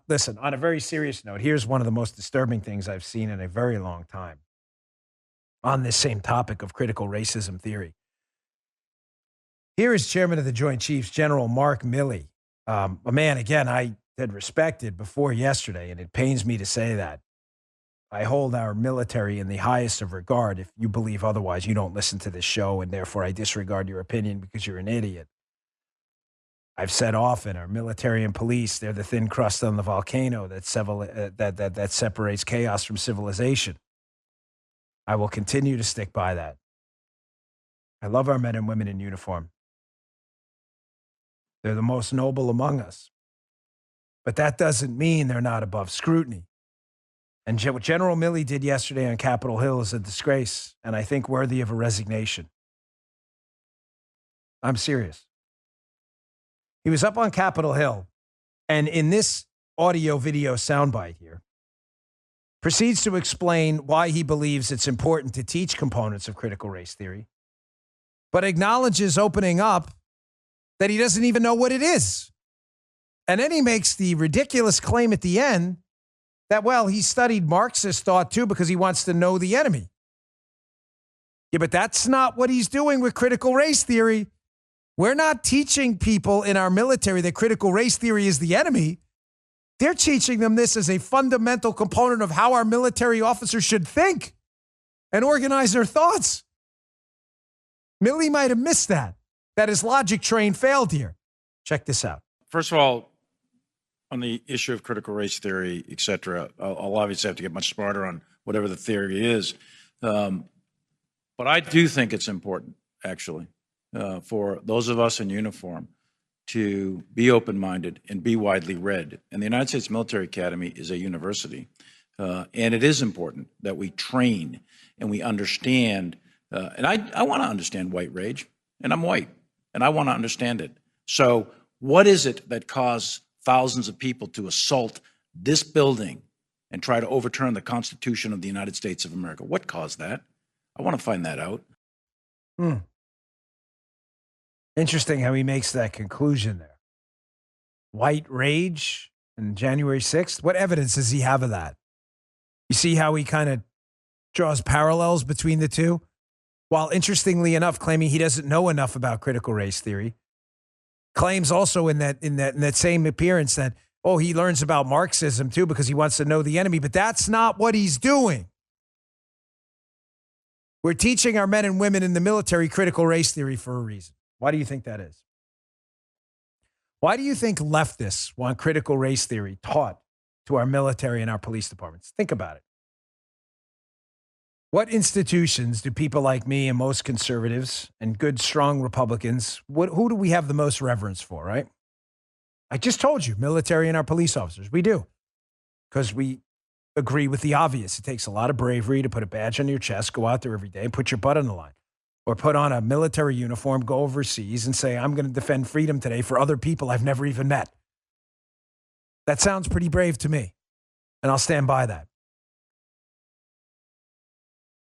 listen, on a very serious note, here's one of the most disturbing things I've seen in a very long time on this same topic of critical racism theory. Here is Chairman of the Joint Chiefs, General Mark Milley, a man, again, I had respected before yesterday, and it pains me to say that. I hold our military in the highest of regard. If you believe otherwise, you don't listen to this show, and therefore I disregard your opinion because you're an idiot. I've said often, our military and police, they're the thin crust on the volcano that separates chaos from civilization. I will continue to stick by that. I love our men and women in uniform. They're the most noble among us. But that doesn't mean they're not above scrutiny. And what General Milley did yesterday on Capitol Hill is a disgrace, and I think worthy of a resignation. I'm serious. He was up on Capitol Hill, and in this audio-video soundbite here, proceeds to explain why he believes it's important to teach components of critical race theory, but acknowledges opening up that he doesn't even know what it is. And then he makes the ridiculous claim at the end that, well, he studied Marxist thought too because he wants to know the enemy. Yeah, but that's not what he's doing with critical race theory. We're not teaching people in our military that critical race theory is the enemy. They're teaching them this as a fundamental component of how our military officers should think and organize their thoughts. Milley might have missed that his logic train failed here. Check this out. First of all, on the issue of critical race theory, et cetera, I'll obviously have to get much smarter on whatever the theory is. But I do think it's important, actually, for those of us in uniform to be open-minded and be widely read. And the United States Military Academy is a university. And it is important that we train and we understand. And I want to understand white rage, and I'm white, and I want to understand it. So what is it that caused thousands of people to assault this building and try to overturn the Constitution of the United States of America? What caused that? I want to find that out. Interesting how he makes that conclusion there. White rage and January 6th? What evidence does he have of that? You see how he kind of draws parallels between the two? While interestingly enough, claiming he doesn't know enough about critical race theory, claims also in that same appearance that, oh, he learns about Marxism too because he wants to know the enemy, but that's not what he's doing. We're teaching our men and women in the military critical race theory for a reason. Why do you think that is? Why do you think leftists want critical race theory taught to our military and our police departments? Think about it. What institutions do people like me and most conservatives and good, strong Republicans, who do we have the most reverence for, right? I just told you, military and our police officers. We do. Because we agree with the obvious. It takes a lot of bravery to put a badge on your chest, go out there every day, and put your butt on the line. Or put on a military uniform, go overseas, and say, I'm going to defend freedom today for other people I've never even met. That sounds pretty brave to me. And I'll stand by that.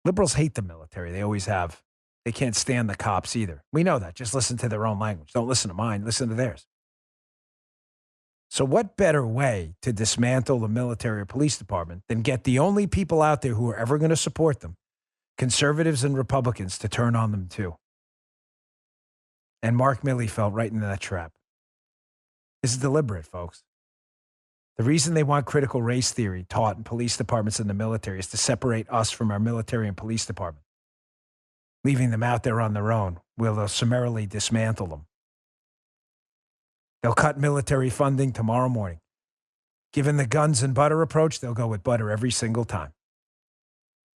Liberals hate the military. They always have. They can't stand the cops either. We know that. Just listen to their own language. Don't listen to mine. Listen to theirs. So what better way to dismantle the military or police department than get the only people out there who are ever going to support them, conservatives and Republicans, to turn on them too? And Mark Milley fell right into that trap. This is deliberate, folks. The reason they want critical race theory taught in police departments and the military is to separate us from our military and police department. Leaving them out there on their own, they'll summarily dismantle them. They'll cut military funding tomorrow morning. Given the guns and butter approach, they'll go with butter every single time.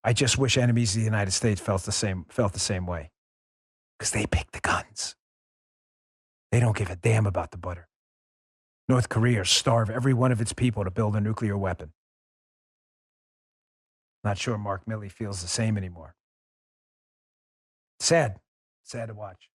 I just wish enemies of the United States felt the same way. Because they pick the guns. They don't give a damn about the butter. North Korea starve every one of its people to build a nuclear weapon. Not sure Mark Milley feels the same anymore. Sad to watch.